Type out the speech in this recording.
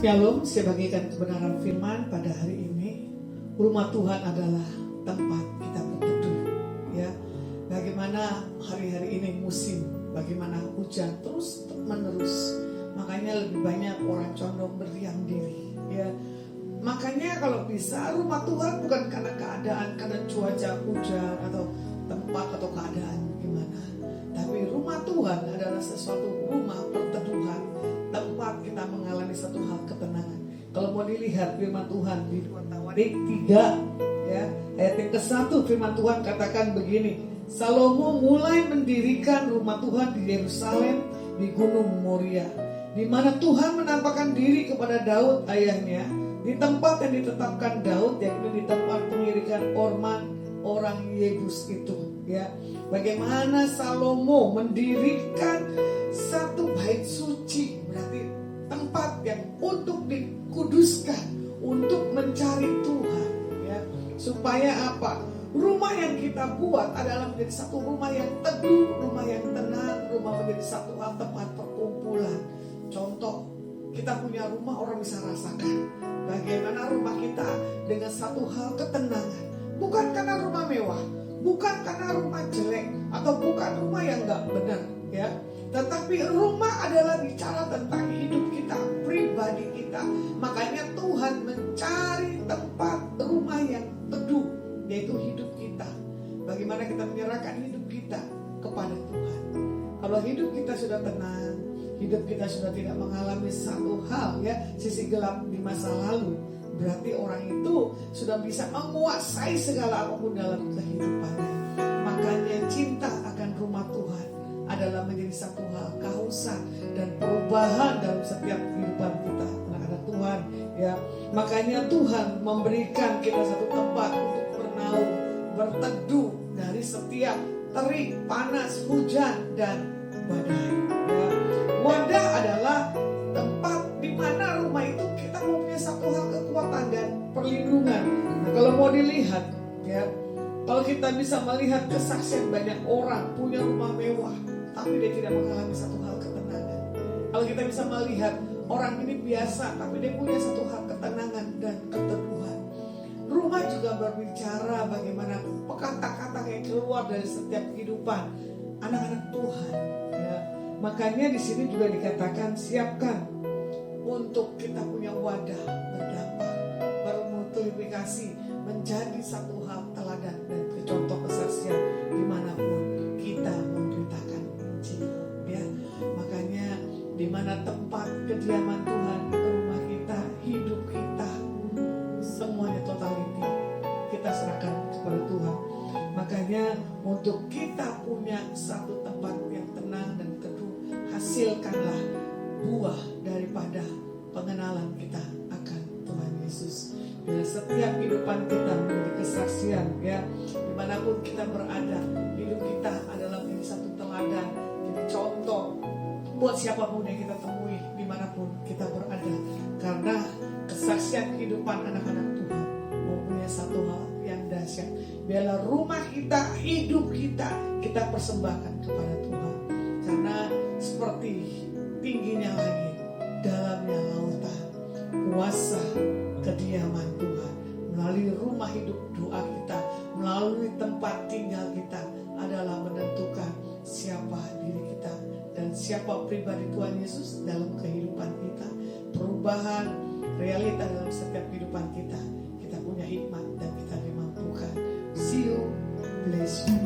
Shalom, saya bagikan kebenaran firman pada hari ini. Rumah Tuhan adalah tempat kita berteduh. Ya, bagaimana hari-hari ini musim, bagaimana hujan terus menerus. Makanya lebih banyak orang condong berdiam diri. Ya, makanya kalau bisa rumah Tuhan bukan karena keadaan, karena cuaca hujan atau tempat atau keadaan gimana. Tapi rumah Tuhan adalah sesuatu rumah perteduhan, tempat kita mengalami satu hal ketenangan. Kalau mau dilihat firman Tuhan di 2 Tawarik 3 ya, ayat yang ke-1 firman Tuhan katakan begini. Salomo mulai mendirikan rumah Tuhan di Yerusalem di Gunung Moria, di mana Tuhan menampakkan diri kepada Daud ayahnya di tempat yang ditetapkan Daud, yaitu di tempat pengirikan Orman orang Yebus itu. Ya, bagaimana Salomo mendirikan satu bait suci, berarti tempat yang untuk dikuduskan, untuk mencari Tuhan. Ya, supaya apa? Rumah yang kita buat adalah menjadi satu rumah yang teduh, rumah yang tenang, rumah menjadi satu tempat perkumpulan. Contoh, kita punya rumah, orang bisa rasakan bagaimana rumah kita dengan satu hal ketenangan. Bukan karena rumah mewah, bukan karena rumah jelek, atau bukan rumah yang gak benar, ya. Tetapi rumah adalah bicara tentang hidup kita, pribadi kita. Makanya Tuhan mencari tempat rumah yang teduh, yaitu hidup kita. Bagaimana kita menyerahkan hidup kita kepada Tuhan. Kalau hidup kita sudah tenang, hidup kita sudah tidak mengalami satu hal, ya, sisi gelap di masa lalu, berarti orang itu sudah bisa menguasai segala apapun dalam kehidupannya. Makanya cinta akan rumah Tuhan adalah menjadi satu hal kehausan dan perubahan dalam setiap kehidupan kita, anak-anak Tuhan. Ya, makanya Tuhan memberikan kita satu tempat untuk bernaung, berteduh dari setiap terik, panas, hujan dan badai. Ya, wadah adalah tempat di mana rumah itu kita mempunyai satu hal kekuatan dan perlindungan. Nah, kalau mau dilihat, ya, kalau kita bisa melihat kesaksian banyak orang punya rumah mewah, tapi dia tidak mengalami satu hal ketenangan. Kalau kita bisa melihat orang ini biasa, tapi dia punya satu hal ketenangan dan keteduhan. Rumah juga berbicara bagaimana kata-kata yang keluar dari setiap kehidupan anak-anak Tuhan. Ya. Makanya di sini juga dikatakan siapkan untuk kita punya wadah berdampak, bermultiplikasi, menjadi satu hal teladan dan contoh kesaksian dimanapun kita memberitakan Injil. Ya, makanya di mana tempat kediaman Tuhan, rumah kita, hidup kita, semuanya totality kita serahkan kepada Tuhan. Makanya untuk kita punya satu tempat yang tenang dan teduh, hasilkanlah buah daripada pengenalan kita akan Tuhan Yesus. Bila setiap kehidupan kita menjadi kesaksian, ya, dimanapun kita berada, hidup kita adalah menjadi satu teladan, jadi contoh buat siapapun yang kita temui dimanapun kita berada. Karena kesaksian kehidupan anak-anak Tuhan mempunyai satu hal yang dahsyat. Biarlah rumah kita, hidup kita, kita persembahkan kepada Tuhan. Karena seperti tingginya langit, dalamnya lautan, kuasa kediaman Tuhan melalui rumah hidup doa kita, melalui tempat tinggal kita adalah menentukan siapa diri kita dan siapa pribadi Tuhan Yesus dalam kehidupan kita. Perubahan realita dalam setiap kehidupan kita, kita punya hikmat dan kita dimampukan. See you, bless you.